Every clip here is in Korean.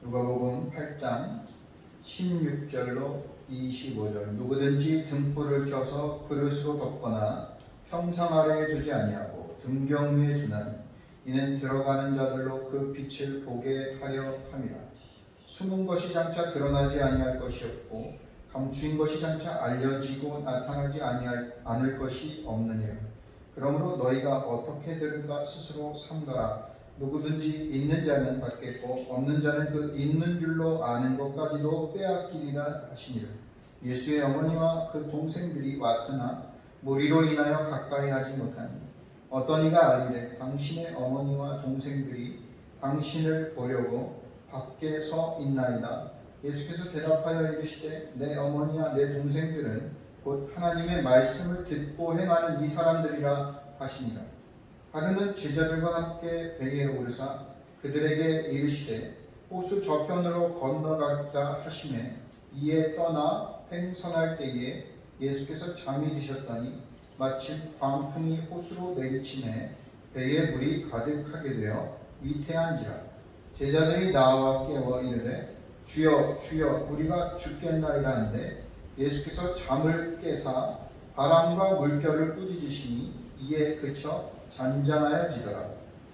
누가복음 8장 16절로 25절. 누구든지 등불을 켜서 그릇으로 덮거나 평상 아래에 두지 아니하고 등경 위에 두나니 이는 들어가는 자들로 그 빛을 보게 하려 함이라. 숨은 것이 장차 드러나지 아니할 것이었고 감추인 것이 장차 알려지고 나타나지 않을 것이 없느니라. 그러므로 너희가 어떻게 들을까 스스로 삼가라. 누구든지 있는 자는 받겠고 없는 자는 그 있는 줄로 아는 것까지도 빼앗기리라 하시니라. 예수의 어머니와 그 동생들이 왔으나 무리로 인하여 가까이 하지 못하니 어떤 이가 알리되 당신의 어머니와 동생들이 당신을 보려고 밖에 서 있나이다. 예수께서 대답하여 이르시되 내 어머니와 내 동생들은 곧 하나님의 말씀을 듣고 행하는 이 사람들이라 하시니라. 하루는 제자들과 함께 배에 오르사 그들에게 이르시되 호수 저편으로 건너가자 하시매 이에 떠나 행선할 때에 예수께서 잠이 드셨더니 마침 광풍이 호수로 내리치매 배에 물이 가득하게 되어 위태한지라. 제자들이 나와 깨워 이르되 주여 주여 우리가 죽겠나이다 하는데 예수께서 잠을 깨사 바람과 물결을 꾸짖으시니 이에 그쳐 잔잔하여지더라.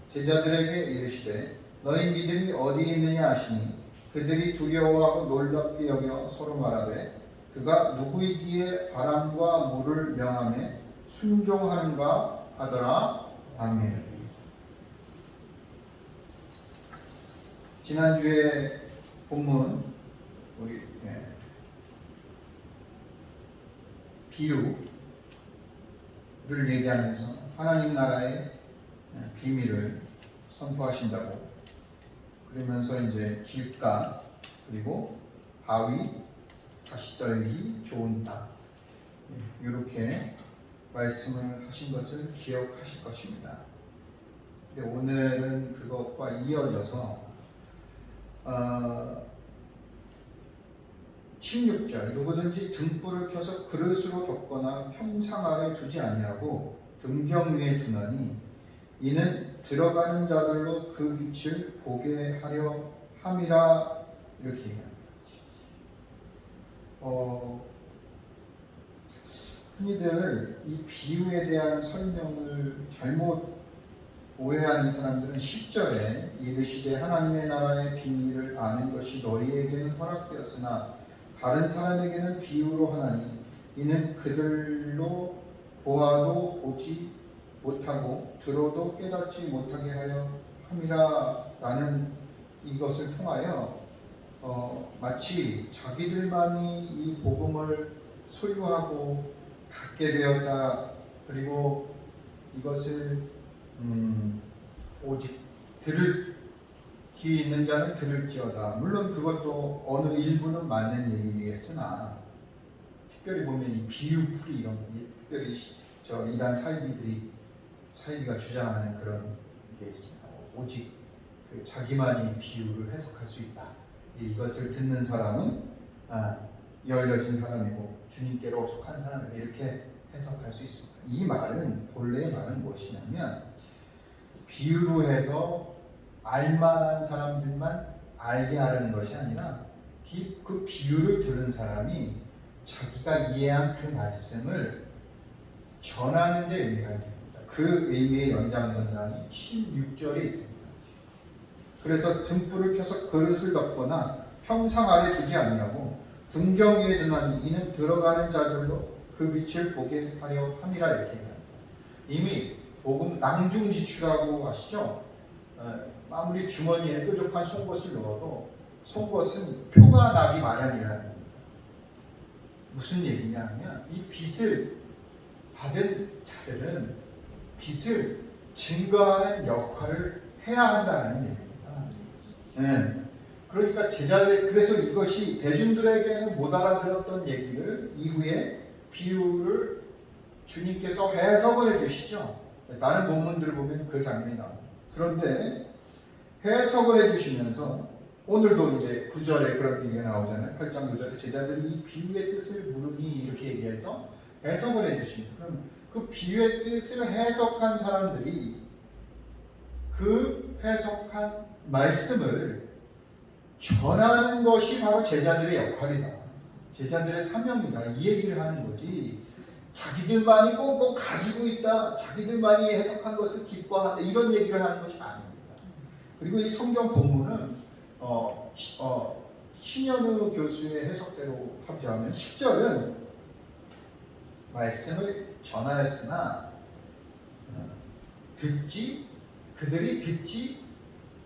제자들에게 이르시되 너희 믿음이 어디에 있느냐 하시니 그들이 두려워하고 놀랍게 여겨 서로 말하되 그가 누구이기에 바람과 물을 명하며 순종하는가 하더라. 아멘. 지난주에 본문 우리 비유를 얘기하면서 하나님 나라의 비밀을 선포하신다고 그러면서 이제 길가 그리고 바위 다시 떨기 좋은 땅 이렇게 말씀을 하신 것을 기억하실 것입니다. 근데 오늘은 그것과 이어져서 16절 누구든지 등불을 켜서 그릇으로 덮거나 평상 아래 두지 아니하고 등경 위에 두나니 이는 들어가는 자들로 그 빛을 보게 하려 함이라. 이렇게 얘기합니다. 흔히들 이 비유에 대한 설명을 잘못 오해하는 사람들은 10절에 이르시되 하나님의 나라의 비밀을 아는 것이 너희에게는 허락되었으나 다른 사람에게는 비유로 하나니 이는 그들로 보아도 보지 못하고 들어도 깨닫지 못하게 하려 함이라. 라는 이것을 통하여 마치 자기들만이 이 복음을 소유하고 갖게 되었다. 그리고 이것을 오직 들을 귀 있는 자는 들을지어다. 물론 그것도 어느 일부는 맞는 얘기겠으나 특별히 보면 이 비유풀이 이런 특별히 저 이단 사이비가 주장하는 그런 게 있습니다. 오직 그 자기만이 비유를 해석할 수 있다. 이것을 듣는 사람은 열려진 사람이고 주님께로 속한 사람이고 이렇게 해석할 수 있습니다. 이 말은 본래의 말은 무엇이냐면 비유로 해서 알만한 사람들만 알게 하려는 것이 아니라 그 비유를 들은 사람이 자기가 이해한 그 말씀을 전하는 데 의미가 있습니다. 그 의미의 연장선상이 16절에 있습니다. 그래서 등불을 켜서 그릇을 덮거나 평상 아래 두지 아니하고 등경 위에 두나니 이는 들어가는 자들로 그 빛을 보게 하려 함이라. 이렇게 얘기합니다. 이미 복음 낭중지추라고 하시죠. 아무리 주머니에 뾰족한 송곳을 넣어도 송곳은 표가 나기 마련이라는 겁니다. 무슨 얘기냐 하면 이 빛을 받은 자들은 빛을 증거하는 역할을 해야 한다는 얘기입니다. 그러니까 제자들, 그래서 이것이 대중들에게는 못 알아들었던 얘기를 이후에 비유를 주님께서 해석을 해주시죠. 다른 본문들을 보면 그 장면이 나옵니다. 그런데 해석을 해주시면서 오늘도 이제 9절에 그런 얘기가 나오잖아요. 8장 9절에 제자들이 이 비유의 뜻을 물으니 이렇게 얘기해서 해석을 해주십니다. 그럼 그 비유의 뜻을 해석한 사람들이 그 해석한 말씀을 전하는 것이 바로 제자들의 역할이다. 제자들의 사명이다. 이 얘기를 하는 거지. 자기들만이 꼭꼭 가지고 있다. 자기들만이 해석한 것을 기뻐한다. 이런 얘기를 하는 것이 아닙니다. 그리고 이 성경 본문은 신현우 교수의 해석대로 하자면 10절은 말씀을 전하였으나 그들이 듣지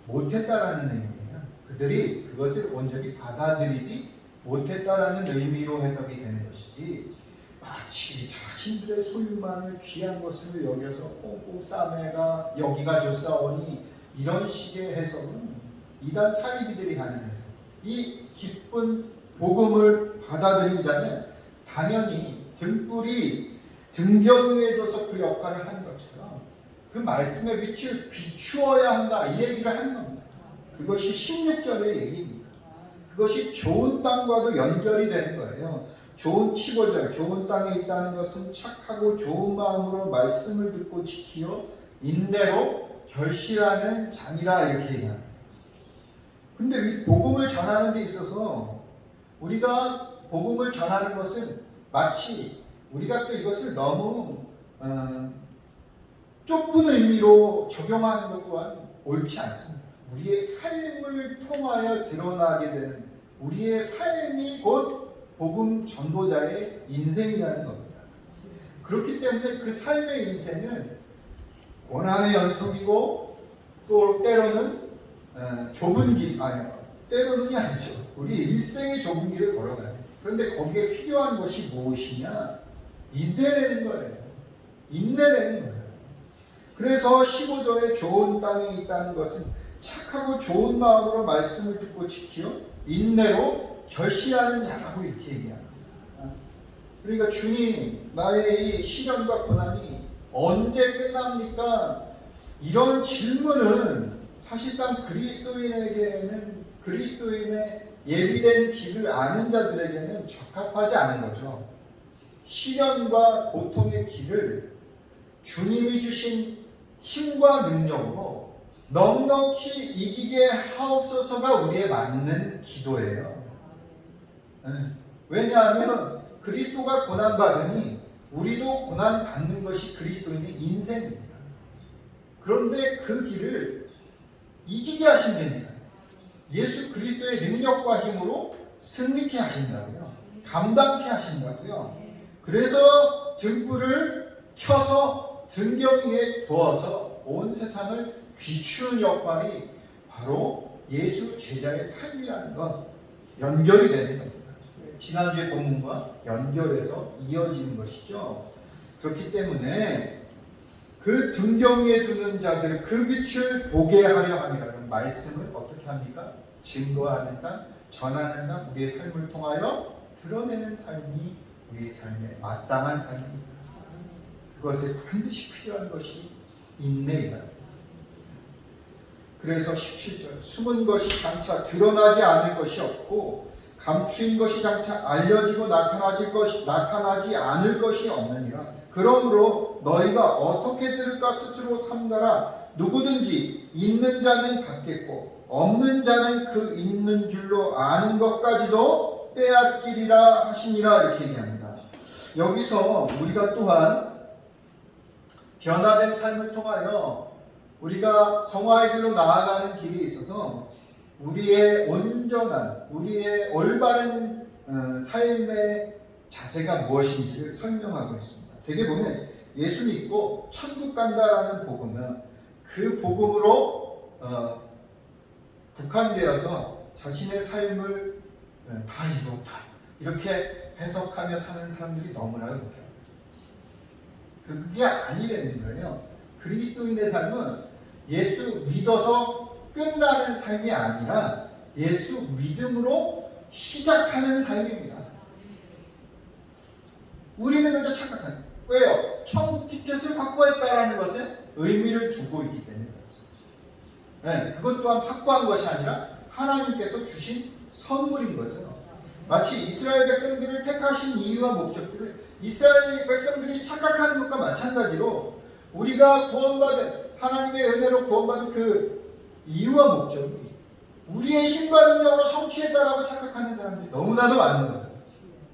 못했다라는 의미예요. 그들이 그것을 온전히 받아들이지 못했다라는 의미로 해석이 되는 것이지, 마치 자신들의 소유만을 귀한 것으로 여겨서 꽁꽁 싸매가 여기가 좋사오니 이런 식의 해석은 이단 사이비들이 하는 해석. 이 기쁜 복음을 받아들인 자는 당연히 등불이 등경 위에 둬서 그 역할을 하는 것처럼 그 말씀의 빛을 비추어야 한다, 이 얘기를 하는 겁니다. 그것이 16절의 얘기입니다. 그것이 좋은 땅과도 연결이 되는 거예요. 좋은 15절, 좋은 땅에 있다는 것은 착하고 좋은 마음으로 말씀을 듣고 지키어 인내로 결실하는 자니라, 이렇게 얘기합니다. 근데 이 복음을 전하는 데 있어서 우리가 복음을 전하는 것은 마치 우리가 또 이것을 너무 좁은 의미로 적용하는 것 또한 옳지 않습니다. 우리의 삶을 통하여 드러나게 되는, 우리의 삶이 곧 복음 전도자의 인생이라는 겁니다. 그렇기 때문에 그 삶의 인생은 고난의 연속이고 또 때로는 좁은 길, 때로는이 아니죠. 우리 일생의 좁은 길을 걸어가요. 그런데 거기에 필요한 것이 무엇이냐? 인내라는 거예요. 인내라는 거예요. 그래서 15절에 좋은 땅에 있다는 것은 착하고 좋은 마음으로 말씀을 듣고 지키어 인내로 결실하는 자라고 이렇게 얘기합니다. 그러니까 주님, 나의 이 시련과 고난이 언제 끝납니까? 이런 질문은 사실상 그리스도인에게는, 그리스도인의 예비된 길을 아는 자들에게는 적합하지 않은 거죠. 시련과 고통의 길을 주님이 주신 힘과 능력으로 넉넉히 이기게 하옵소서가 우리의 맞는 기도예요. 왜냐하면 그리스도가 고난받으니 우리도 고난받는 것이 그리스도인의 인생입니다. 그런데 그 길을 이기게 하신다니까. 예수 그리스도의 능력과 힘으로 승리케 하신다고요. 감당케 하신다고요. 그래서 등불을 켜서 등경 위에 부어서 온 세상을 비추는 역할이 바로 예수 제자의 삶이라는 것, 연결이 되는 겁니다. 지난주의 본문과 연결해서 이어지는 것이죠. 그렇기 때문에 그 등경 위에 두는 자들, 그 빛을 보게 하려 함이라는 말씀을 어떻게 합니까? 증거하는 삶, 전하는 삶, 우리의 삶을 통하여 드러내는 삶이 우리의 삶에 마땅한 삶입니다. 그것에 반드시 필요한 것이 인내이다. 그래서 17절, 숨은 것이 장차 드러나지 않을 것이 없고 감추인 것이 장차 알려지고 나타나지 않을 것이 없느니라. 그러므로 너희가 어떻게 들을까 스스로 삼가라. 누구든지 있는 자는 받겠고 없는 자는 그 있는 줄로 아는 것까지도 빼앗기리라 하시니라, 이렇게 얘기합니다. 여기서 우리가 또한 변화된 삶을 통하여 우리가 성화의 길로 나아가는 길에 있어서 우리의 온전한, 우리의 올바른 삶의 자세가 무엇인지를 설명하고 있습니다. 되게 보면 예수 믿고 천국 간다라는 복음은 그 복음으로 국한되어서 자신의 삶을 다 이뤘다, 이렇게 해석하며 사는 사람들이 너무나 많아요. 그게 아니라는 거예요. 그리스도인의 삶은 예수 믿어서 끝나는 삶이 아니라 예수 믿음으로 시작하는 삶입니다. 우리는 그저 착각합니다. 왜요? 천국 티켓을 확보했다라는 것에 의미를 두고 있기 때문에 그렇습니다. 그것 또한 확보한 것이 아니라 하나님께서 주신 선물인 거죠. 마치 이스라엘 백성들을 택하신 이유와 목적들을 이스라엘 백성들이 착각하는 것과 마찬가지로 우리가 구원받은, 하나님의 은혜로 구원받은 그 이유와 목적이 우리의 힘과 능력으로 성취했다라고 착각하는 사람들이 너무나도 많은 거예요.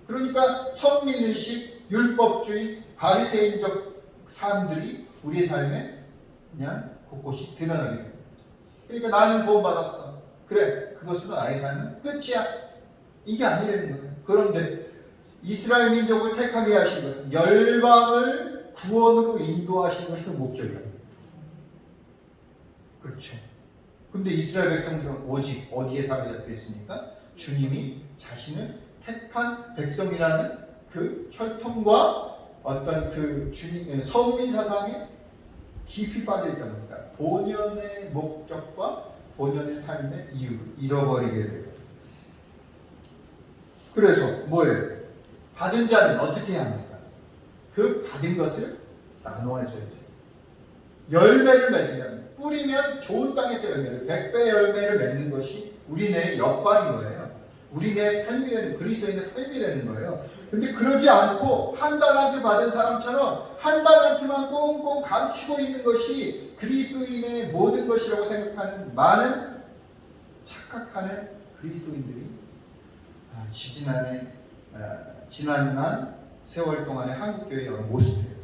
그러니까 선민의식, 율법주의, 바리새인적 삶들이 우리의 삶에 그냥 곳곳이 드러나게 됩니다. 그러니까 나는 구원받았어. 그래, 그것으로 나의 삶은 끝이야. 이게 아니라는 거예요. 그런데 이스라엘 민족을 택하게 하신 것은 열방을 구원으로 인도하시는 것이 그 목적이랍니다. 그렇죠. 근데 이스라엘 백성들은 오직 어디에 사로잡혀 있습니까? 주님이 자신을 택한 백성이라는 그 혈통과 어떤 그 주님 서민 사상에 깊이 빠져 있다 보니까 본연의 목적과 본연의 삶의 이유를 잃어버리게 돼요. 그래서 뭐예요? 받은 자는 어떻게 해야 합니까? 그 받은 것을 나눠줘야죠. 열매를 맺으려 합니다. 뿌리면 좋은 땅에서 열매를, 100배 열매를 맺는 것이 우리네 역할인 거예요. 우리네 삶이라는, 그리스도인의 삶이라는 거예요. 근데 그러지 않고 한 달란트 받은 사람처럼 한 달란트만 꽁꽁 감추고 있는 것이 그리스도인의 모든 것이라고 생각하는 많은 착각하는 그리스도인들이 지난 세월 동안의 한국교회의 모습이에요.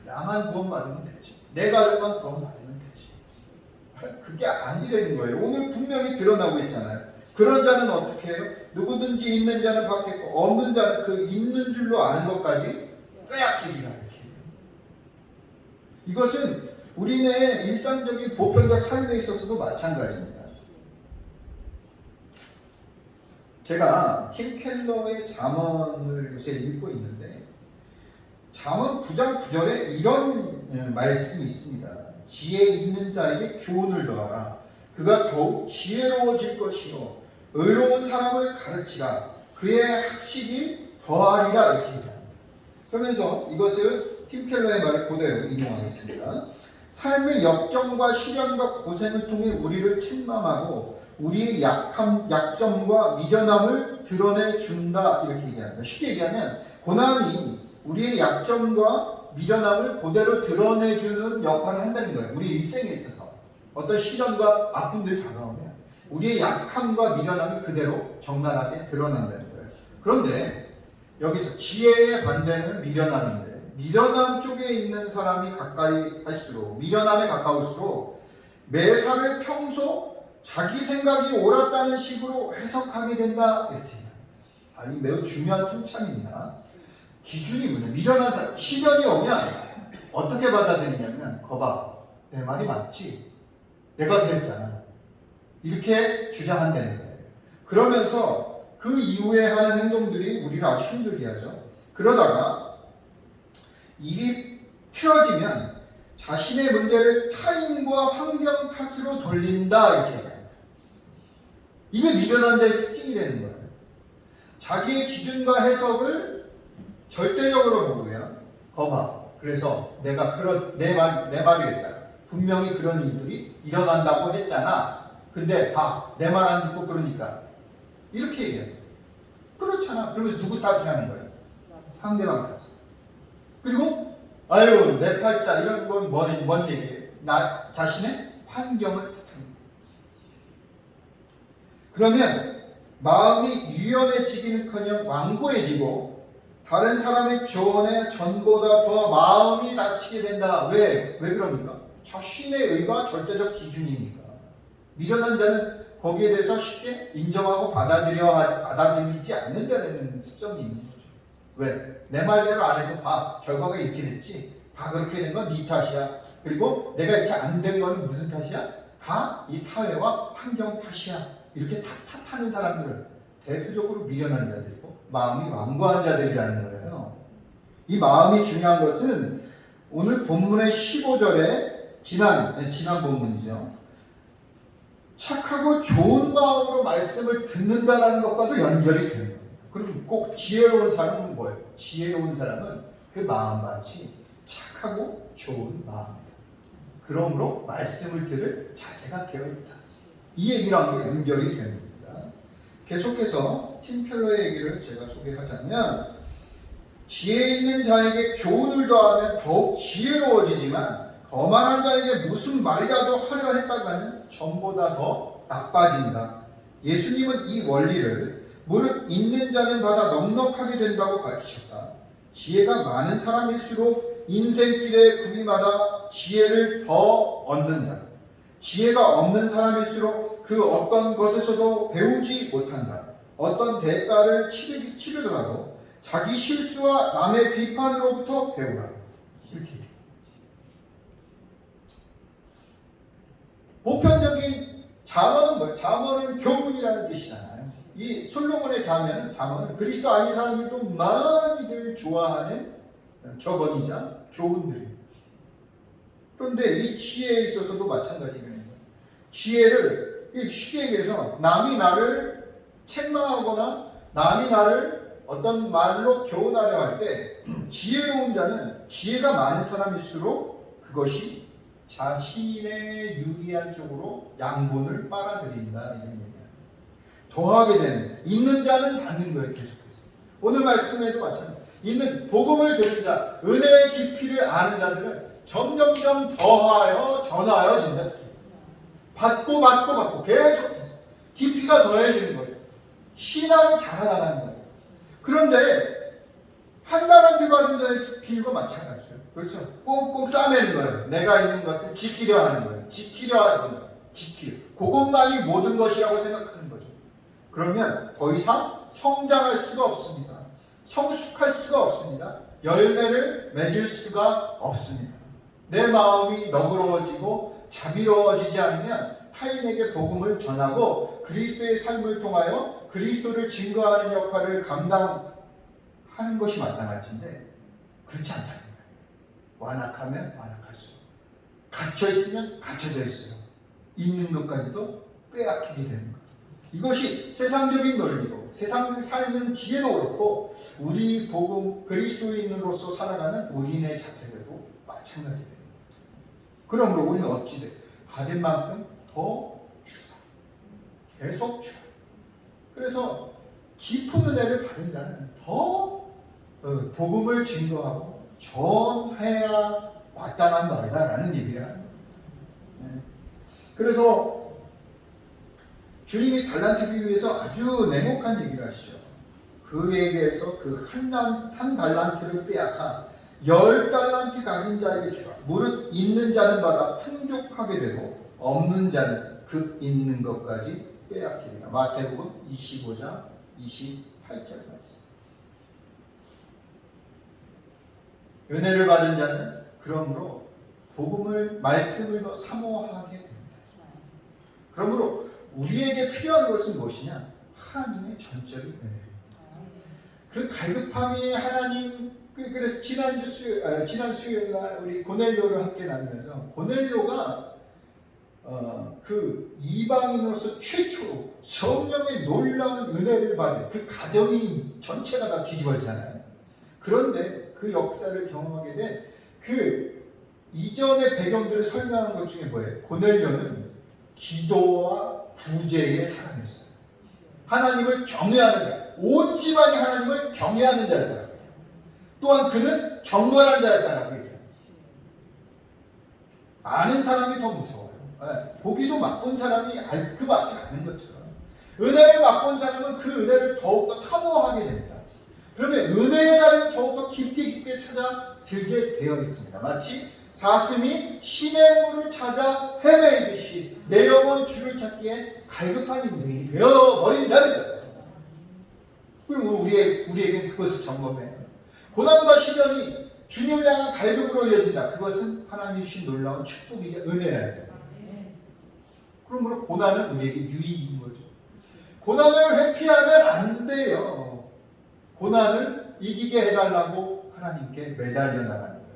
나만 구원받으면 되지. 내 가족만 구원받으면 되지. 그게 아니라는 거예요. 오늘 분명히 드러나고 있잖아요. 그런 자는 어떻게 해요? 누구든지 있는 자는 받겠고 없는 자는 그 있는 줄로 아는 것까지 빼앗기리라 이렇게. 이것은 우리네 일상적인 보편적 삶에 있어서도 마찬가지입니다. 제가 팀 켈러의 잠언을 요새 읽고 있는데 잠언 9장 9절에 이런 말씀이 있습니다. 지혜 있는 자에게 교훈을 더하라. 그가 더욱 지혜로워질 것이요 의로운 사람을 가르치라. 그의 학식이 더하리라 이렇게 얘기합니다. 그러면서 이것을 팀 켈러의 말을 그대로 인용하겠습니다. 삶의 역경과 시련과 고생을 통해 우리를 침범하고 우리의 약점과 미련함을 드러내준다 이렇게 얘기합니다. 쉽게 얘기하면 고난이 우리의 약점과 미련함을 그대로 드러내주는 역할을 한다는 거예요. 우리 인생에 있어서 어떤 시련과 아픔들이 다가오면 우리의 약함과 미련함이 그대로 적나라하게 드러난다는 거예요. 그런데 여기서 지혜의 반대는 미련함인데 미련함 쪽에 있는 사람이 가까이 할수록 미련함에 가까울수록 매사를 평소 자기 생각이 옳았다는 식으로 해석하게 된다 이렇게 이 매우 중요한 통찰입니다. 기준이 뭐냐? 미련한 사람 시련이 오면 어떻게 받아들이냐면 거봐 내 말이 맞지? 내가 그랬잖아 이렇게 주장한다는 거예요. 그러면서 그 이후에 하는 행동들이 우리를 아주 힘들게 하죠. 그러다가 일이 틀어지면 자신의 문제를 타인과 환경 탓으로 돌린다 이렇게 얘기합니다. 이게 미련한 자의 특징이라는 거예요. 자기의 기준과 해석을 절대적으로 보고요. 거봐. 그래서 내가 내 말이랬잖아. 분명히 그런 일들이 일어난다고 했잖아. 근데 내 말 안 듣고 그러니까 이렇게 얘기해요. 그렇잖아. 그러면서 누구 탓을 하는 거예요? 상대방 탓을. 그리고 아유 내 팔자 이런 건 뭔 얘기예요? 나 자신의 환경을 탓합니다. 그러면 마음이 유연해지기는커녕 완고해지고 다른 사람의 조언에 전보다 더 마음이 다치게 된다. 왜 그럽니까? 자신의 의가 절대적 기준이니까. 미련한 자는 거기에 대해서 쉽게 인정하고 받아들이지 않는다는 습성이 있는 거죠. 왜? 내 말대로 안 해서 결과가 이렇게 됐지. 그렇게 된 건 네 탓이야. 그리고 내가 이렇게 안 된 거는 무슨 탓이야? 이 사회와 환경 탓이야. 이렇게 탓하는 사람들을 대표적으로 미련한 자들이고 마음이 완고한 자들이라는 거예요. 이 마음이 중요한 것은 오늘 본문의 15절에 지난 본문이죠. 착하고 좋은 마음으로 말씀을 듣는다라는 것과도 연결이 되는 거예요. 그럼 꼭 지혜로운 사람은 뭐예요? 지혜로운 사람은 그 마음같이 착하고 좋은 마음이다. 그러므로 말씀을 들을 자세가 되어있다. 이 얘기랑 연결이 됩니다. 계속해서 팀 켈러의 얘기를 제가 소개하자면 지혜 있는 자에게 교훈을 더하면 더욱 지혜로워지지만 거만한 자에게 무슨 말이라도 하려 했다가는 전보다 더 나빠진다. 예수님은 이 원리를 무릇 있는 자는 받아 넉넉하게 된다고 밝히셨다. 지혜가 많은 사람일수록 인생길의 구비마다 지혜를 더 얻는다. 지혜가 없는 사람일수록 그 어떤 것에서도 배우지 못한다. 어떤 대가를 치르더라도 자기 실수와 남의 비판으로부터 배우라. 이렇게. 보편적인 잠언은 뭐예요? 잠언은 교훈이라는 뜻이잖아요. 이 솔로몬의 잠언은 그리스도 아닌 사람들도 많이들 좋아하는 격언이자 교훈들입니다. 그런데 이 지혜에 있어서도 마찬가지입니다. 지혜를 쉽게 얘기해서 남이 나를 책망하거나 남이 나를 어떤 말로 교훈하려 할 때 지혜로운 자는 지혜가 많은 사람일수록 그것이 자신의 유리한 쪽으로 양분을 빨아들인다 이런 얘기예요. 더하게 되는 있는 자는 받는 거예요. 계속해서 오늘 말씀에도 마찬가지예요. 있는 복음을 들은 자, 은혜의 깊이를 아는 자들은 점점점 더하여 전하여진다. 받고 계속해서 깊이가 더해지는 거예요. 신앙이 자라나가는 거예요. 그런데 한 달란트 받은 자의 비유가 마찬가지예요. 그렇죠? 꽁꽁 싸매는 거예요. 내가 있는 것을 지키려 하는 거예요. 지키려 하는 거예요. 그것만이 모든 것이라고 생각하는 거죠. 그러면 더 이상 성장할 수가 없습니다. 성숙할 수가 없습니다. 열매를 맺을 수가 없습니다. 내 마음이 너그러워지고 자비로워지지 않으면 타인에게 복음을 전하고 그리스도의 삶을 통하여 그리스도를 증거하는 역할을 감당하는 것이 마땅할진데 그렇지 않다는 거예요. 완악하면 완악할수록, 갇혀있으면 갇혀져 있어요. 있는 것까지도 빼앗기게 되는 것. 이것이 세상적인 논리고 세상에서 살는 지혜도 그렇고 우리 복음 그리스도인으로서 살아가는 우리의 자세도 마찬가지예요. 그러므로 우리는 어찌돼? 받은 만큼 더 주라. 계속 주라. 그래서 깊은 은혜를 받은 자는 더 복음을 증거하고 전해야 마땅한 말이다라는 얘기를 하는 거예요. 그래서 주님이 달란트 비유에서 아주 냉혹한 얘기를 하시죠. 그에게서 그 한 달란트를 빼앗아 10달란트 가진 자에게 주라. 무릇 있는 자는 받아 풍족하게 되고 없는 자는 그 있는 것까지 빼앗기리라. 마태복음 25장 28절 말씀. 은혜를 받은 자는 그러므로 복음을 말씀을 더 사모하게 됩니다. 그러므로 우리에게 필요한 것은 무엇이냐? 하나님의 전적인 은혜입니다. 그 갈급함이 하나님, 그래서 지난 수요일날 우리 고넬료를 함께 나누면서 고넬료가 그 이방인으로서 최초로 성령의 놀라운 은혜를 받은 그 가정이 전체가 다 뒤집어지잖아요. 그런데 그 역사를 경험하게 된 그 이전의 배경들을 설명한 것 중에 뭐예요? 고넬료는 기도와 구제의 사람이었어요. 하나님을 경외하는 사람, 온 집안이 하나님을 경외하는 자였다. 또한 그는 경건한 자였다라고 얘기해요. 아는 사람이 더 무서워요. 고기도 맛본 사람이 그 맛을 아는 것처럼 은혜를 맛본 사람은 그 은혜를 더욱더 사모하게 됩니다. 그러면 은혜의 자리를 더욱더 깊게 찾아 들게 되어 있습니다. 마치 사슴이 신의 물을 찾아 헤매이듯이 내 영혼 주를 찾기에 갈급한 인생이 되어버린다는 거예요. 그리고 우리에게 그것을 점검해요. 고난과 시련이 주님을 향한 갈급으로 이어진다. 그것은 하나님 주신 놀라운 축복이자 은혜라는 거예요. 그러므로 고난은 우리에게 유익인 거죠. 고난을 회피하면 안 돼요. 고난을 이기게 해달라고 하나님께 매달려 나가는 거예요.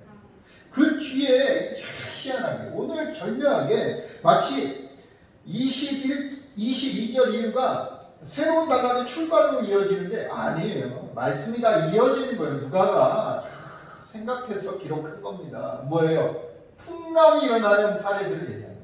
그 뒤에 희한하게 오늘 절묘하게 마치 22절 이유가 새로운 단락의 출발로 이어지는데 아니에요. 말씀이 다 이어지는 거예요. 누가가 생각해서 기록한 겁니다. 뭐예요? 풍랑이 일어나는 사례들을 얘기하는 거예요.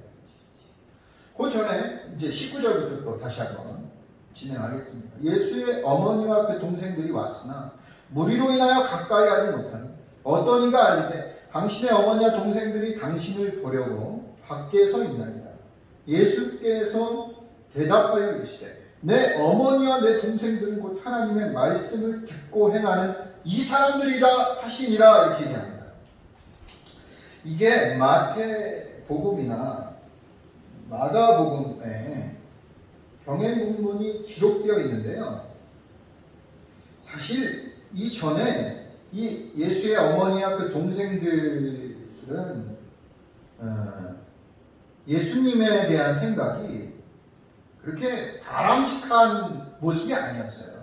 그 전에 이제 19절부터 또 다시 한번 진행하겠습니다. 예수의 어머니와 그 동생들이 왔으나 무리로 인하여 가까이 하지 못하니 어떤 이가 아니되 당신의 어머니와 동생들이 당신을 보려고 밖에 서 있나이다. 예수께서 대답하여 이르시되 내 어머니와 내 동생들은 곧 하나님의 말씀을 듣고 행하는 이 사람들이라 하시니라 이렇게 얘기합니다. 이게 마태복음이나 마가복음에 병행본문이 기록되어 있는데요. 사실 이전에 이 예수의 어머니와 그 동생들은 예수님에 대한 생각이 그렇게 바람직한 모습이 아니었어요.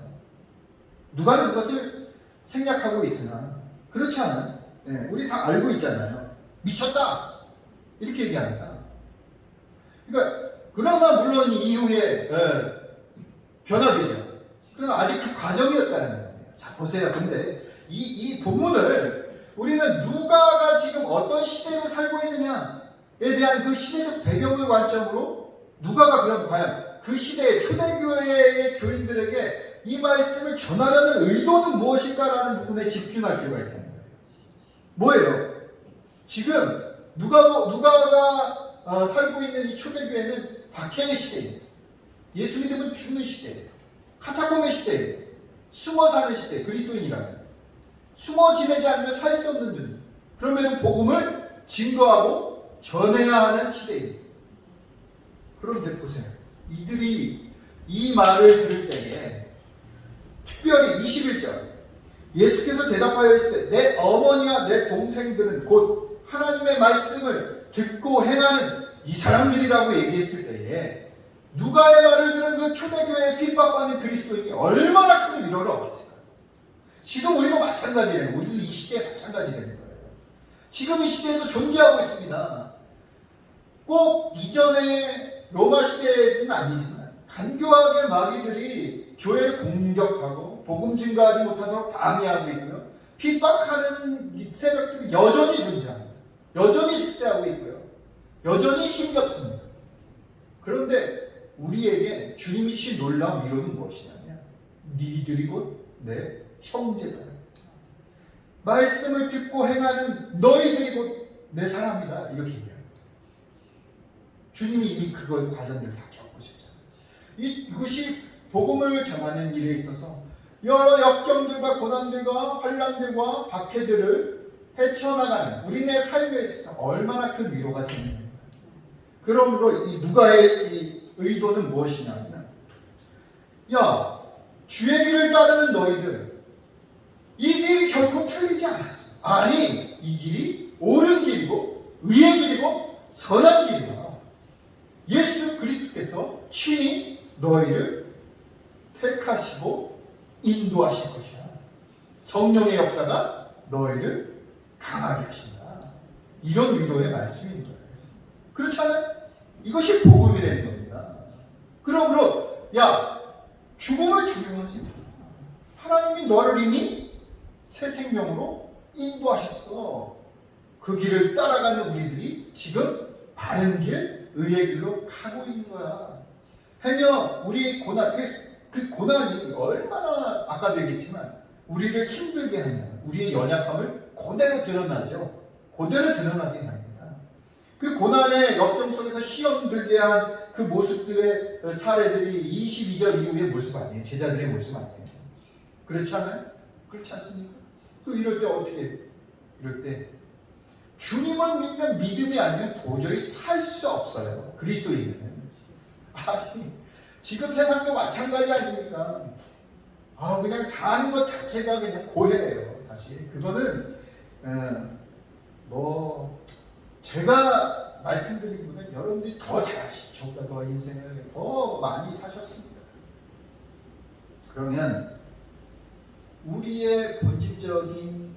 누가 그것을 생략하고 있으나 그렇지 않아요. 네, 우리 다 알고 있잖아요. 미쳤다 이렇게 얘기합니다. 그러니까 그러나 물론 이후에 변화되죠. 그러나 아직 그 과정이었다는 거예요. 자 보세요. 근데 이 본문을 우리는 누가가 지금 어떤 시대를 살고 있느냐에 대한 그 시대적 배경을 관점으로 누가가 그럼 과연 그 시대의 초대교회의 교인들에게 이 말씀을 전하려는 의도는 무엇인가라는 부분에 집중할 필요가 있다는 거예요. 뭐예요? 지금 누가가 살고 있는 이 초대교회는 박해의 시대예요. 예수 믿으면 죽는 시대예요. 카타콤의 시대예요. 숨어 사는 시대, 그리스도인이라면. 숨어 지내지 않으면 살 수 없는 존재. 그러면 복음을 증거하고 전해야 하는 시대예요. 그런데 보세요. 이들이 이 말을 들을 때에 특별히 21절 예수께서 대답하여 이르시되 내 어머니와 내 동생들은 곧 하나님의 말씀을 듣고 행하는 이 사람들이라고 얘기했을 때에 누가의 말을 들은 그 초대교회에 핍박받는 그리스도인이 얼마나 큰 위로를 얻었을까요? 지금 우리도 마찬가지예요. 우리도 이 시대에 마찬가지 되는 거예요. 지금 이 시대에도 존재하고 있습니다. 꼭 이전의 로마 시대는 아니지만 간교하게 마귀들이 교회를 공격하고 복음 증거하지 못하도록 방해하고 있고요. 핍박하는 세력들이 여전히 존재합니다. 여전히 득세하고 있고요. 여전히 힘겹습니다. 그런데 우리에게 주님이 주신 놀라운 위로는 무엇이냐면 니들이 곧 내 형제다. 말씀을 듣고 행하는 너희들이 곧 내 사람이다. 이렇게 얘기합니다. 주님이 이미 그걸 과정들을 다 겪으셨잖아요. 이것이 복음을 전하는 일에 있어서 여러 역경들과 고난들과 환난들과 박해들을 헤쳐나가는 우리네 삶에 있어서 얼마나 큰 위로가 되는 거예요. 그러므로 이 누가의 이 의도는 무엇이냐면 야 주의 길을 따르는 너희들 이 길이 결코 틀리지 않았어. 아니 이 길이 옳은 길이고 의의 길이고 선한 길이야. 예수 그리스도께서 친히 너희를 택하시고 인도하실 것이야. 성령의 역사가 너희를 강하게 하신다. 이런 위로의 말씀인 거예요. 그렇잖아요? 이것이 복음이라는 겁니다. 그러므로 야 죽음을 두려워하지 마. 하나님이 너를 이미 새 생명으로 인도하셨어. 그 길을 따라가는 우리들이 지금 바른 길, 의의 길로 가고 있는 거야. 행여 우리 고난, 그 고난이 얼마나 아까도 얘기했지만 우리를 힘들게 하냐. 우리의 연약함을 그대로 드러나죠. 그대로 드러나게 합니다. 그 고난의 역경 속에서 시험 들게 한 그 모습들의 사례들이 22절 이후의 모습 아니에요. 제자들의 모습 아니에요. 그렇지 않아요? 그렇지 않습니까? 그 이럴 때 어떻게 이럴 때 주님을 믿는 믿음이 아니면 도저히 살 수 없어요. 그리스도인은. 아니 지금 세상도 마찬가지 아닙니까? 그냥 사는 것 자체가 그냥 고해예요. 사실 그거는 제가 말씀드리기보다 여러분들이 더 잘하시죠. 저보다 더 인생을 더 많이 사셨습니다. 그러면 우리의 본질적인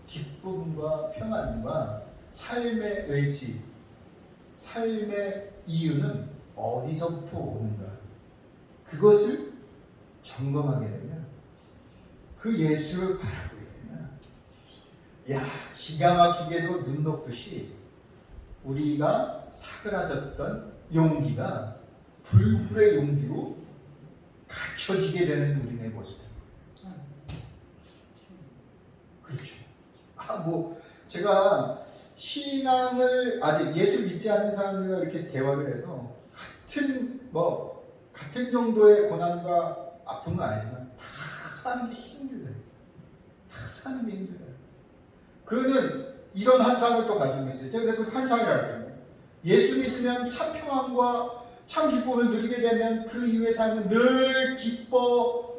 기쁨과 평안과 삶의 의지, 삶의 이유는 어디서부터 오는가? 그것을 점검하게 되면 그 예수를 바라보게 되면 기가 막히게도 눈 녹듯이 우리가 사그라졌던 용기가 불불의 용기로 갖춰지게 되는 우리의 모습입니다. 그렇죠. 제가 신앙을 아직 예수 믿지 않는 사람들과 이렇게 대화를 해도 같은 같은 정도의 고난과 아픔은 아니지만 다 사는 게 힘들다. 다 사는 게 힘들다. 그는 이런 환상을 또 가지고 있어요. 제가 그 환상이라고 해요. 예수 믿으면 참 평안과 참 기쁨을 누리게 되면 그 이후의 삶은 늘 기뻐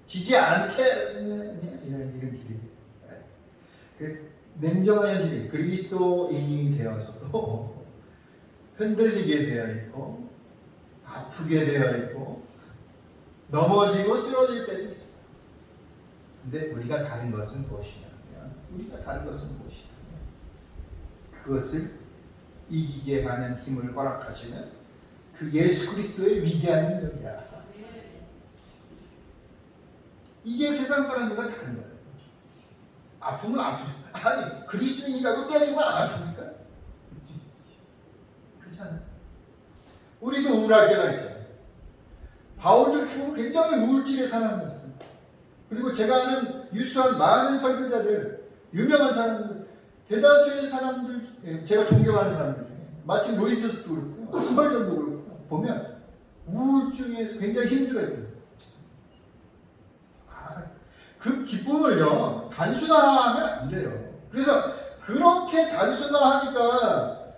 지지 않겠는 이런 길이. 그래서 냉정한 현실이 그리스도인이 되어서도 흔들리게 되어 있고 아프게 되어 있고 넘어지고 쓰러질 때도 있어. 근데 우리가 다른 것은 무엇이냐면 그것을 이기게 하는 힘을 허락하시는 그 예수 그리스도의 위대한 능력이야. 이게 세상 사람들과 다른 거예요. 아프면 아니 그리스도인이라고 때리면 안 아프니까? 그렇잖아요. 우리도 우울할 때가 있잖아요. 바울도 보면 굉장히 우울증에 사는 그리고 제가 아는 유수한 많은 설교자들, 유명한 사람들, 대다수의 사람들, 제가 존경하는 사람들 중에 마틴 로이저스도 그렇고요, 스펄전도 그렇고 보면 우울증에서 굉장히 힘들어요. 그 기쁨을요 단순화하면 안 돼요. 그래서 그렇게 단순화하니까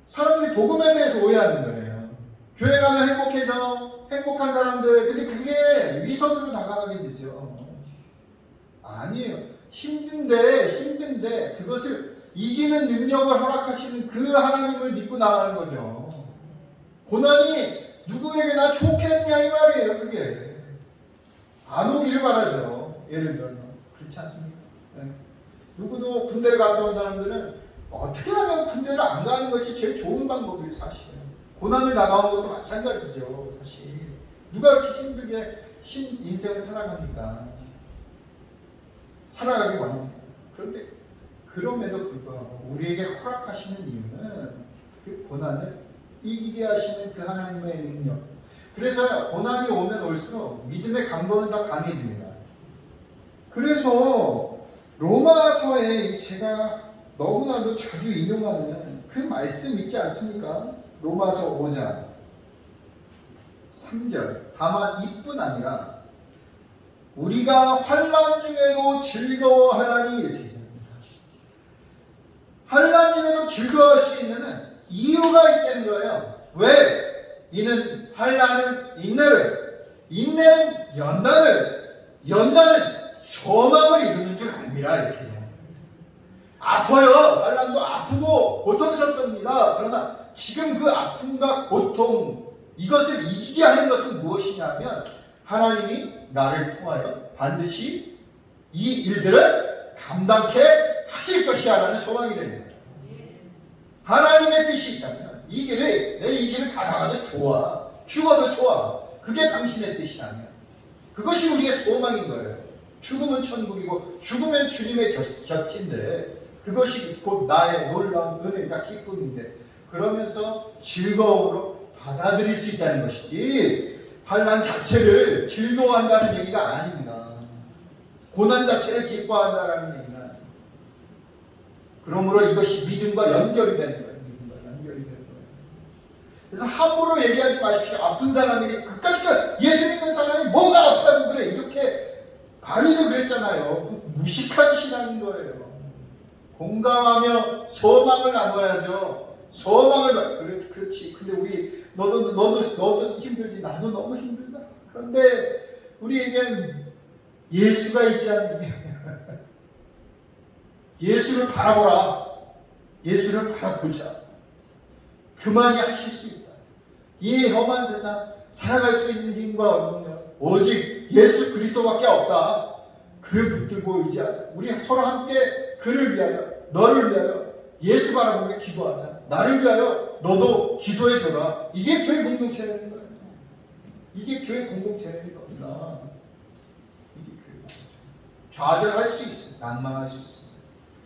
사람들이 복음에 대해서 오해하는 거예요. 교회 가면 행복해져, 행복한 사람들, 근데 그게 위선으로 다가가게 되죠. 아니에요. 힘든데 그것을 이기는 능력을 허락하시는 그 하나님을 믿고 나가는 거죠. 고난이 누구에게나 좋겠냐 이 말이에요. 그게 안 오기를 바라죠. 예를 들면 그렇지 않습니까? 네. 누구도 군대를 갔다 온 사람들은 어떻게 하면 군대를 안 가는 것이 제일 좋은 방법이에요. 사실 고난을 다가오는 것도 마찬가지죠. 사실 누가 이렇게 힘들게 인생을 살아갑니까? 살아가기 원합니다. 그런데 그럼에도 불구하고 우리에게 허락하시는 이유는 그 고난을 이기게 하시는 그 하나님의 능력. 그래서 고난이 오면 올수록 믿음의 강도는 더 강해집니다. 그래서 로마서에 제가 너무나도 자주 인용하는 그 말씀 있지 않습니까? 로마서 5장 3절. 다만 이뿐 아니라 우리가 환난 중에도 즐거워하라니 이렇게 얘기합니다. 환난 중에도 즐거워할 수 있는 이유가 있다는 거예요. 왜? 이는 환난은 인내를, 인내는 연단을 소망을 이루는 줄 압니다. 이렇게 아파요. 환난도 아프고 고통스럽습니다. 그러나 지금 그 아픔과 고통 이것을 이기게 하는 것은 무엇이냐면 하나님이 나를 통하여 반드시 이 일들을 감당케 하실 것이야라는 소망이 되는 거예요. 하나님의 뜻이 있다면 이 길을 가다가도 좋아, 죽어도 좋아. 그게 당신의 뜻이라면 그것이 우리의 소망인 거예요. 죽음은 천국이고 죽으면 주님의 곁인데 그것이 곧 나의 놀라운 은혜자 기쁨인데 그러면서 즐거움으로 받아들일 수 있다는 것이지 환난 자체를 즐거워한다는 얘기가 아닙니다. 고난 자체를 기뻐한다는 얘기는 아닙니다. 그러므로 이것이 믿음과 연결이 되는 거예요. 믿음과 연결이 되는 거예요. 그래서 함부로 얘기하지 마십시오. 아픈 사람에게 그까짓 예수 믿는 사람이 뭐가 아프다고 그래 이렇게 아니도 그랬잖아요. 무식한 신앙인 거예요. 공감하며 소망을 나눠야죠. 소망을 그렇지. 근데 너도 힘들지. 나도 너무 힘들다. 그런데 우리에겐 예수가 있지 않니? 예수를 바라보라. 예수를 바라보자. 그만이 하실 수 있다. 이 험한 세상 살아갈 수 있는 힘과 능력 오직 예수 그리스도밖에 없다. 그를 붙들고 의지하자. 우리 서로 함께 그를 위하여, 너를 위하여 예수 바라보며 기도하자. 나를 위하여 너도 기도해줘라. 이게 교회 공동체라는 거예요. 이게 교회 공동체라는 겁니다. 이게 교회 공동체. 좌절할 수 있어. 낭망할 수 있어.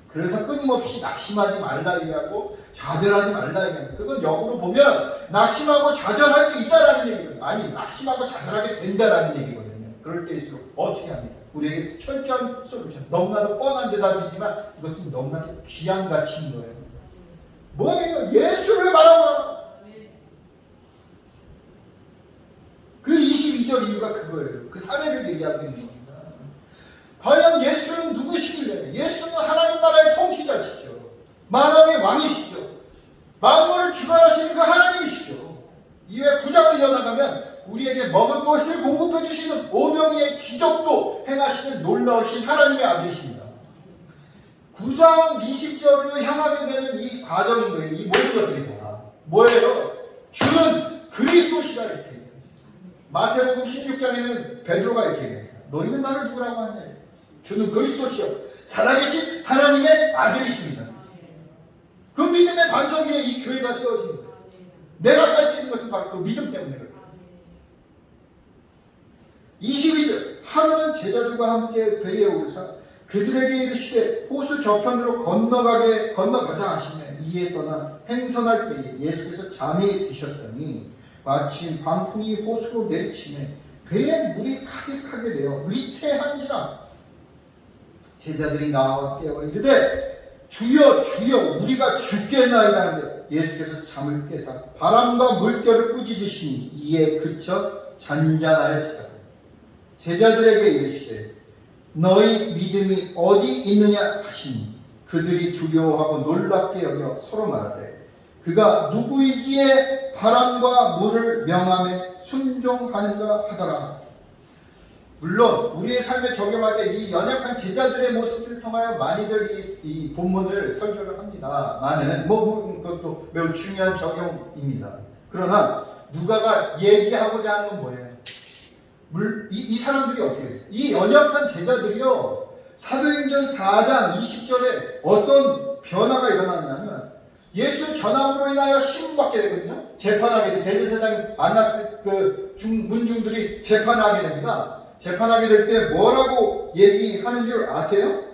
그래서 끊임없이 낙심하지 말라 얘기하고 좌절하지 말라 얘기하고 그건 역으로 보면 낙심하고 좌절할 수 있다라는 얘기거든요. 아니 낙심하고 좌절하게 된다라는 얘기거든요. 그럴 때일수록 어떻게 합니까? 우리에게 철저한 솔루션. 너무나도 뻔한 대답이지만 이것은 너무나도 귀한 가치인 거예요. 뭐예요? 예수를 바라보라. 2절 이유가 그거예요. 그 사례를 얘기하고 있는 겁니다. 과연 예수는 누구시길래? 예수는 하나님 나라의 통치자시죠. 만왕의 왕이시죠. 만물을 주관하시는 그 하나님이시죠. 이외 9장을 이어나가면 우리에게 먹을 것을 공급해 주시는 오병이의 기적도 행하시는 놀라우신 하나님의 아들이십니다. 9장 20절로 향하게 되는 이 과정인 거예요. 이 모든 것들이 다 뭐예요? 주는 그리스도시다 이렇게 얘기해요. 마태복음 16장에는 베드로가 이렇게 얘기합니다. 너희는 나를 누구라고 하냐? 주는 그리스도시요 살아계신 하나님의 아들이십니다. 그 믿음의 반석 위에 이 교회가 세워집니다. 내가 살 수 있는 것은 바로 그 믿음 때문에 그래요. 22절 하루는 제자들과 함께 배에 오르사 그들에게 이르시되 호수 저편으로 건너가자 하시매 이에 떠나 행선할 때에 예수께서 잠이 드셨더니 마침 광풍이 호수로 내리치매 배에 물이 가득하게 되어 위태한지라 제자들이 나와 깨어 이르되 주여 주여 우리가 죽겠나이다 하는데 예수께서 잠을 깨사 바람과 물결을 꾸짖으시니 이에 그쳐 잔잔하였으라. 제자들에게 이르시되 너희 믿음이 어디 있느냐 하시니 그들이 두려워하고 놀랍게 여겨 서로 말하되 그가 누구이기에 바람과 물을 명함에 순종하는가 하더라. 물론 우리의 삶에 적용할 때 이 연약한 제자들의 모습을 통하여 많이들 이 본문을 설교를 합니다만은 그것도 매우 중요한 적용입니다. 그러나 누가가 얘기하고자 하는 건 뭐예요? 이 사람들이 어떻게 했어요? 이 연약한 제자들이요 사도행전 4장 20절에 어떤 변화가 일어났냐면 예수 전함으로 인하여 신문받게 되거든요. 재판하게 돼. 대제사장 안나스 그 문중들이 재판하게 됩니다. 재판하게 될 때 뭐라고 얘기하는 줄 아세요?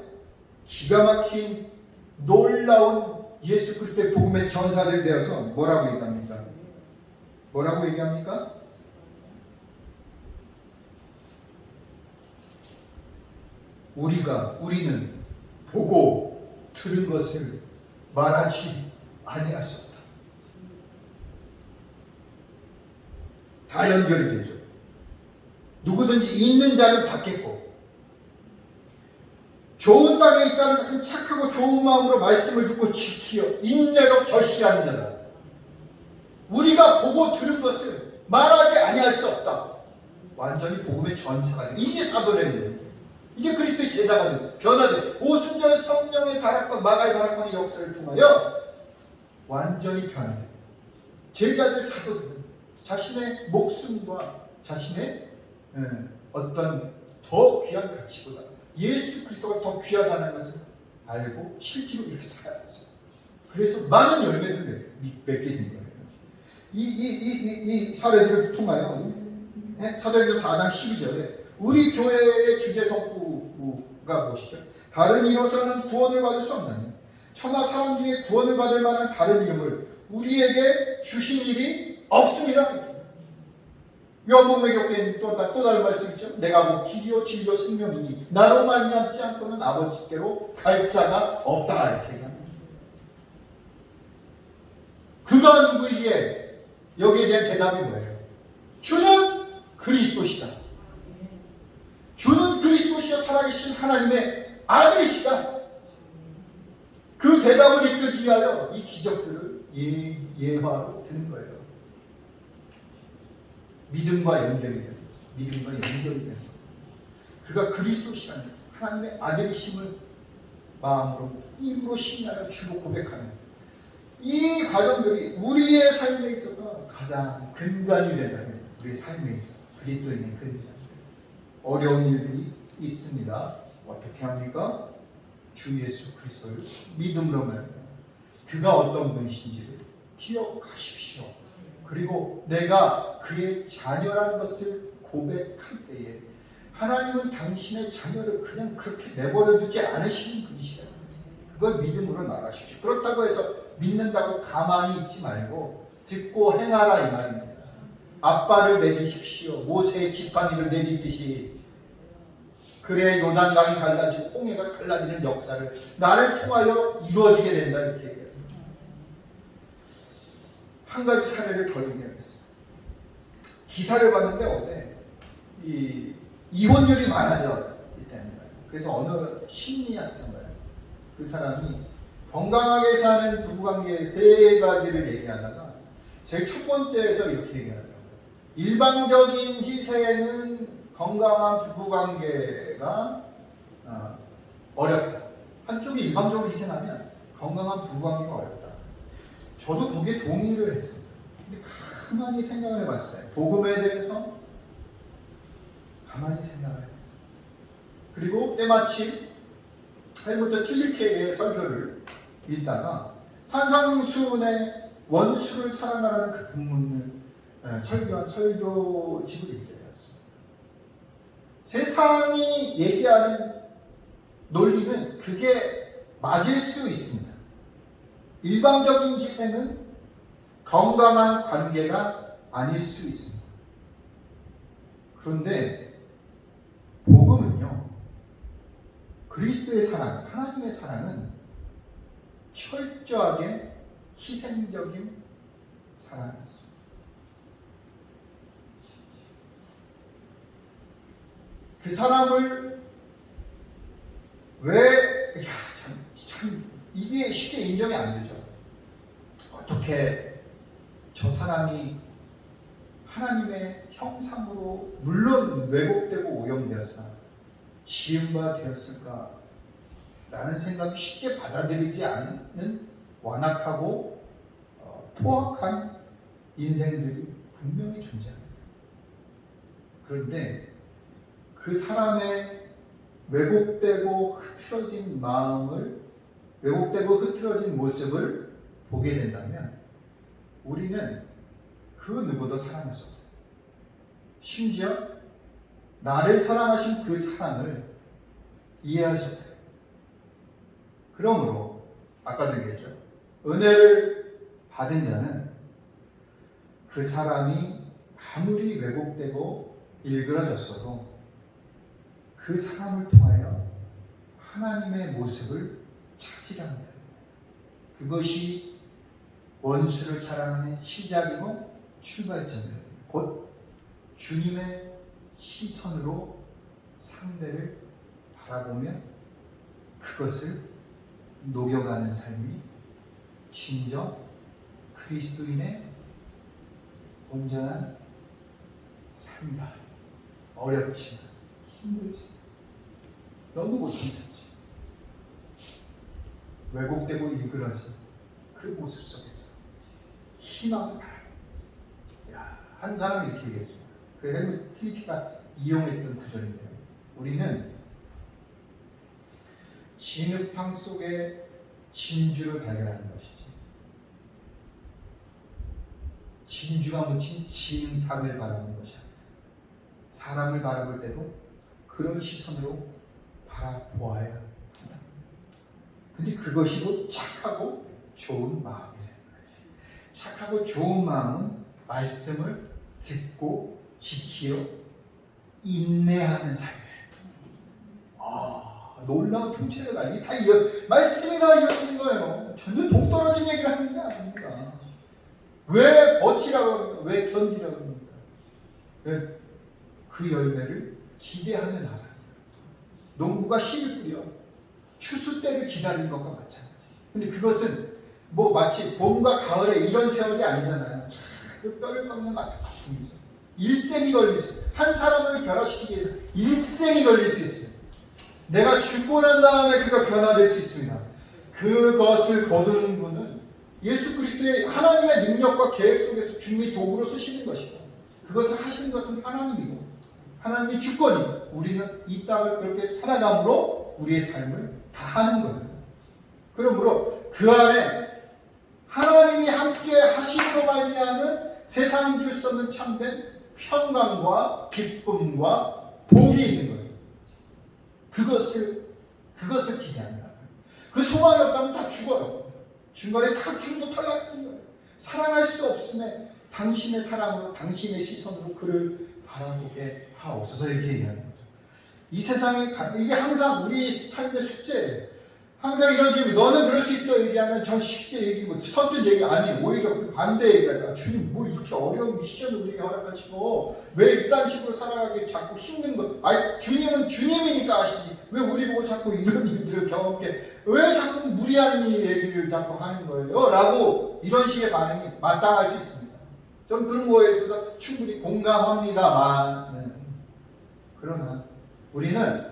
기가 막힌 놀라운 예수 그리스도의 복음의 전사들이 되어서 뭐라고 얘기합니까? 뭐라고 얘기합니까? 우리는 보고 들은 것을 말하지 아니할 수 없다. 다 연결이 되죠. 누구든지 있는 자는 받겠고 좋은 땅에 있다는 것은 착하고 좋은 마음으로 말씀을 듣고 지키어 인내로 결실하는 자다. 우리가 보고 들은 것을 말하지 아니할 수 없다. 완전히 복음의 전사가 돼. 이게 사도라는 거예요. 이게 그리스도의 제자가 돼. 변화돼. 오순절 성령의 다락방 마가의 다락방의 역사를 통하여 완전히 변화돼. 제자들 사도들은 자신의 목숨과 자신의 어떤 더 귀한 가치보다 예수 그리스도가 더 귀하다는 것을 알고 실제로 이렇게 살았어요. 그래서 많은 열매를 맺게 된 거예요. 이 사례들을 통하여 사도행전 4장 12절에 우리 교회의 주제 성구가 무엇이죠? 다른 이로서는 구원을 받을 수 없나니 천하 사람 중에 구원을 받을 만한 다른 이름을 우리에게 주신 일이 없습니다. 요한복음에 격된 또 다른 말씀 있죠. 내가 곧 길이요 진리요 생명이니 나로 말미암지 않고는 아버지께로 갈 자가 없다 이렇게 얘기합니다. 그가 누구이기에 여기에 대한 대답이 뭐예요? 주는 그리스도시다. 주는 그리스도시여 살아계신 하나님의 아들이시다. 그 대답을 이끌기 위하여 이 기적들을 예화로 드는 거예요. 믿음과 연결이 되는 믿음과 연결이 되는 거예요. 그가 그리스도시라는 하나님의 아들이심을 마음으로 입으로 신뢰하여 주로 고백하는 이 과정들이 우리의 삶에 있어서 가장 근간이 된다면 우리의 삶에 있어서 그리스도인의 근간. 어려운 일들이 있습니다. 어떻게 합니까? 주 예수 그리스도를 믿음으로 말합니다. 그가 어떤 분이신지를 기억하십시오. 그리고 내가 그의 자녀라는 것을 고백할 때에 하나님은 당신의 자녀를 그냥 그렇게 내버려 두지 않으시는 분이시다. 그걸 믿음으로 나가십시오. 그렇다고 해서 믿는다고 가만히 있지 말고 듣고 행하라 이 말입니다. 아빠를 내리십시오. 모세의 지팡이를 내리듯이 그래야 요단강이 갈라지고 홍해가 갈라지는 역사를 나를 통하여 이루어지게 된다 이렇게 얘기합니다. 한 가지 사례를 더 얘기하겠습니다. 기사를 봤는데 어제 이 이혼율이 많아졌기 때문에. 그래서 어느 심리학자인가요? 그 사람이 건강하게 사는 부부관계 세 가지를 얘기하다가 제일 첫 번째에서 이렇게 얘기하더라고요. 일방적인 희생은 건강한 부부관계가 어렵다. 한쪽이 일방적으로 희생하면 건강한 부부관계가 어렵다. 저도 거기에 동의를 했습니다. 근데 가만히 생각을 해봤어요. 복음에 대해서 가만히 생각을 해봤어요. 그리고 때마침 헬무트 틸리케의 설교를 읽다가 산상수훈의 원수를 사랑하라는 그 본문을 설교한 설교집을 읽게 되었습니다. 세상이 얘기하는 논리는 그게 맞을 수 있습니다. 일방적인 희생은 건강한 관계가 아닐 수 있습니다. 그런데 복음은요, 그리스도의 사랑, 하나님의 사랑은 철저하게 희생적인 사랑이었습니다. 그 사람을 참 이게 쉽게 인정이 안 되죠. 어떻게 저 사람이 하나님의 형상으로 물론 왜곡되고 오염되었으나 지음바 되었을까? 라는 생각이 쉽게 받아들이지 않는 완악하고 포악한 인생들이 분명히 존재합니다. 그런데 그 사람의 왜곡되고 흐트러진 마음을, 왜곡되고 흐트러진 모습을 보게 된다면 우리는 그 누구도 사랑할 수 없어요. 심지어 나를 사랑하신 그 사랑을 이해할 수 없어요. 그러므로 아까도 얘기했죠. 은혜를 받은 자는 그 사람이 아무리 왜곡되고 일그러졌어도 그 사람을 통하여 하나님의 모습을 찾으려 합니다. 그것이 원수를 사랑하는 시작이고 출발점입니다. 곧 주님의 시선으로 상대를 바라보며 그것을 녹여가는 삶이 진정 그리스도인의 온전한 삶이다. 어렵지만 힘들지, 너무 고통스럽지, 왜곡되고 일그러진 그 모습 속에서 희망을 바라. 한 사람이 이렇게 얘기했습니다. 그 헬무트 틸리케가 이용했던 구절인데요. 우리는 진흙탕 속에 진주를 발견하는 것이지, 진주가 묻힌 진탕을 바라보는 것이 아니다. 사람을 바라볼 때도 그런 시선으로 바라보아야 한다. 근데 그것이 곧 착하고 좋은 마음이라는 거예요. 착하고 좋은 마음은 말씀을 듣고 지키어 인내하는 삶이에요. 놀라운 통찰력 이게 다 말씀이 다 이어지는 거예요. 전혀 동떨어진 얘기를 하는 게 아닙니다. 왜 버티라고 합니까? 왜 견디라고 합니까? 왜? 그 열매를 기대하는 하나님. 농부가 씨를 뿌려 추수 때를 기다리는 것과 마찬가지. 근데 그것은 뭐 마치 봄과 가을에 이런 세월이 아니잖아요. 그 뼈를 깎는 아픔이죠. 일생이 걸릴 수 있어요. 한 사람을 변화시키기 위해서 일생이 걸릴 수 있어요. 내가 죽고 난 다음에 그가 변화될 수 있습니다. 그것을 거두는 분은 예수 그리스도의 하나님의 능력과 계획 속에서 주님이 도구로 쓰시는 것이고, 그것을 하시는 것은 하나님이고 하나님의 주권이고, 우리는 이 땅을 그렇게 살아감으로 우리의 삶을 다하는 거예요. 그러므로 그 안에 하나님이 함께 하심으로 말미암은 세상이 줄 수 없는 참된 평강과 기쁨과 복이 있는 거예요. 그것을 기대합니다. 그 소망이 없다면 다 죽어요. 중간에 다 죽고 탈락하는 거예요. 사랑할 수 없음에 당신의 사랑으로, 당신의 시선으로 그를 바라보게 하옵소서, 이렇게 얘기하는 거죠. 이 세상에 이게 항상 우리 삶의 숙제예요. 항상 이런 식으로 너는 그럴 수 있어 얘기하면 전 쉽게 얘기고 선뜻 얘기 아니 오히려 그 반대 얘기할까. 주님 뭐 이렇게 어려운 미션을 우리에게 허락하시고 왜 이딴 식으로 살아가기 자꾸 힘든 거. 아니 주님은 주님이니까 아시지. 왜 우리 보고 자꾸 이런 일들을 경험해. 왜 자꾸 무리한 얘기를 자꾸 하는 거예요? 라고 이런 식의 반응이 마땅할 수 있습니다. 저는 그런 거에 있어서 충분히 공감합니다만 그러나 우리는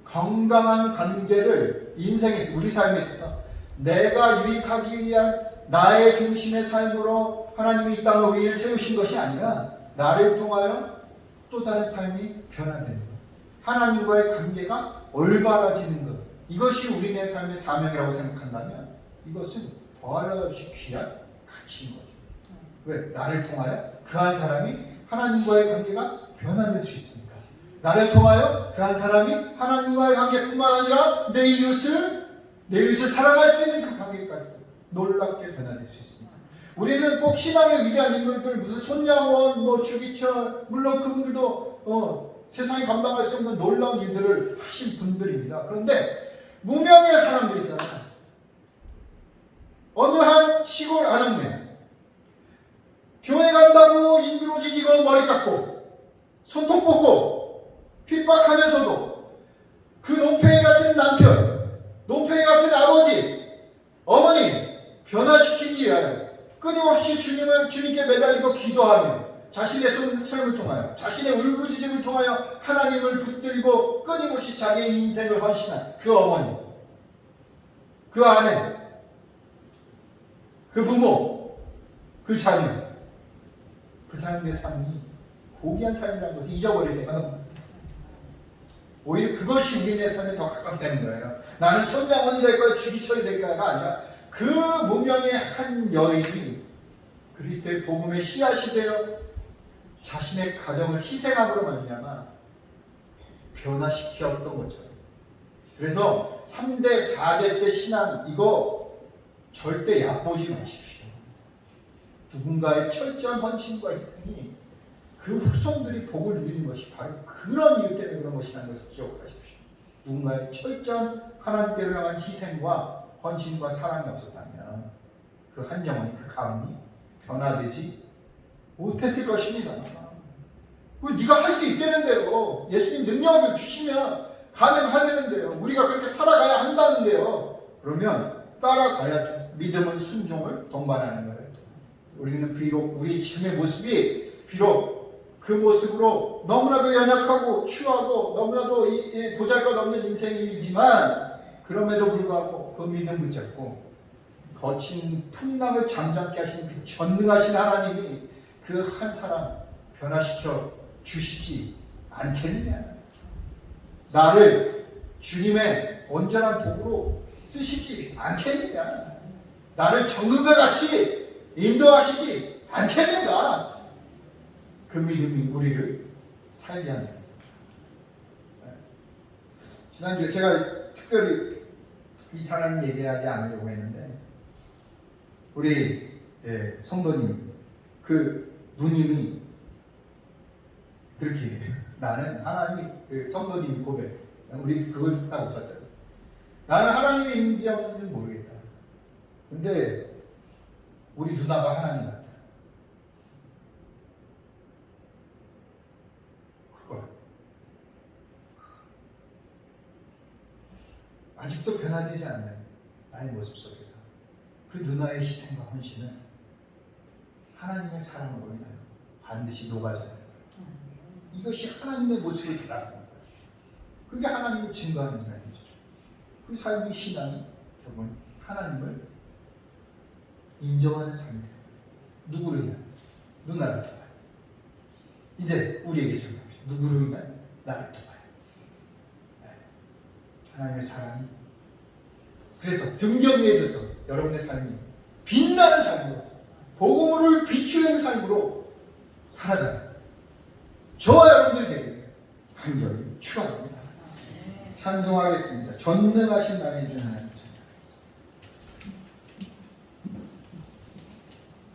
건강한 관계를 인생에서 우리 삶에 있어서 내가 유익하기 위한 나의 중심의 삶으로 하나님이 이 땅에 우리를 세우신 것이 아니라 나를 통하여 또 다른 삶이 변화되는 것, 하나님과의 관계가 올바라지는 것, 이것이 우리의 삶의 사명이라고 생각한다면 이것은 더할 나위 없이 귀한 가치인 거죠. 왜? 나를 통하여 그 한 사람이 하나님과의 관계가 변화될 수 있습니다. 나를 통하여 그 한 사람이 하나님과의 관계뿐만 아니라 내 이웃을 사랑할 수 있는 그 관계까지 놀랍게 변화될 수 있습니다. 우리는 꼭 신앙의 위대한 인물들, 무슨 손양원, 주기철, 물론 그분들도 세상이 감당할 수 없는 놀라운 일들을 하신 분들입니다. 그런데 무명의 사람들 있잖아요. 어느 한 시골 아낙네 교회 간다고 인두로 지지고 머리 깎고 손톱 뽑고 핍박하면서도 그 논팽이 같은 남편, 논팽이 같은 아버지, 어머니 변화시키기 위하여 끊임없이 주님께 매달리고 기도하며 자신의 삶을 통하여 자신의 울부짖음을 통하여 하나님을 붙들고 끊임없이 자기의 인생을 헌신한 그 어머니, 그 아내, 그 부모, 그 자녀, 그 사람들의 삶이 고귀한 삶이라는 것을 잊어버릴 때가 오히려 그것이 우리의 삶에 더 가깝다는 거예요. 나는 손장원이 될 거야, 주기철이 될 거야가 아니라 그 무명의 한 여인이 그리스도의 복음의 씨앗이 되어 자신의 가정을 희생함으로 말미암아 변화시켰던 것처럼. 그래서 3대, 4대째 신앙 이거 절대 얕보지 마십시오. 누군가의 철저한 헌신과 희생이 그 후손들이 복을 누리는 것이 바로 그런 이유 때문에 그런 것이라는 것을 기억하십시오. 누군가의 철저한 하나님께로 향한 희생과 헌신과 사랑이 없었다면 그 한정원이, 그 가문이 변화되지 못했을 것입니다. 네가 할 수 있다는데요. 예수님 능력을 주시면 가능하다는데요. 우리가 그렇게 살아가야 한다는데요. 그러면 따라가야죠. 믿음은 순종을 동반하는 거예요. 우리는 비록 우리 지금의 모습이 비록 그 모습으로 너무나도 연약하고 추하고 너무나도 보잘것없는 인생이지만 그럼에도 불구하고 그 믿음 붙잡고 거친 풍랑을 잠잠케 하시는 그 전능하신 하나님이 그 한 사람 변화시켜 주시지 않겠느냐. 나를 주님의 온전한 도구로 쓰시지 않겠느냐. 나를 정금과 같이 인도하시지 않겠는가. 그 믿음이 우리를 살게 합니다. 지난주에 제가 특별히 이 사람 얘기하지 않으려고 했는데 우리 성도님 그 누님이 그렇게 얘기해요. 나는 하나님이 그 성도님 고백 우리 그걸 듣다 웃었잖아요. 나는 하나님의 임재 없는지 모르겠다. 근데 우리 누나가 하나님 같다. 그걸 아직도 변화되지 않는 나의 모습 속에서 그 누나의 희생과 헌신은 하나님의 사랑으로 인하여 반드시 녹아져요. 이것이 하나님의 모습을 드러내는 거예요. 그게 하나님을 증거하는 삶이죠. 그 삶의 신앙이 결국은 하나님을 인정하는 삶이에요. 누구를 위한? 누나를 통하여. 이제 우리에게 적용합시다. 누구를 위한? 나를 통하여. 하나님의 사랑이 그래서 등경 위에 들어서 여러분의 삶이 빛나는 삶으로 복음을 비추는 삶으로 살아가는 저와 여러분들이 되기를 간절히 축원합니다. 찬송하겠습니다. 전능하신 나의 주 하나님.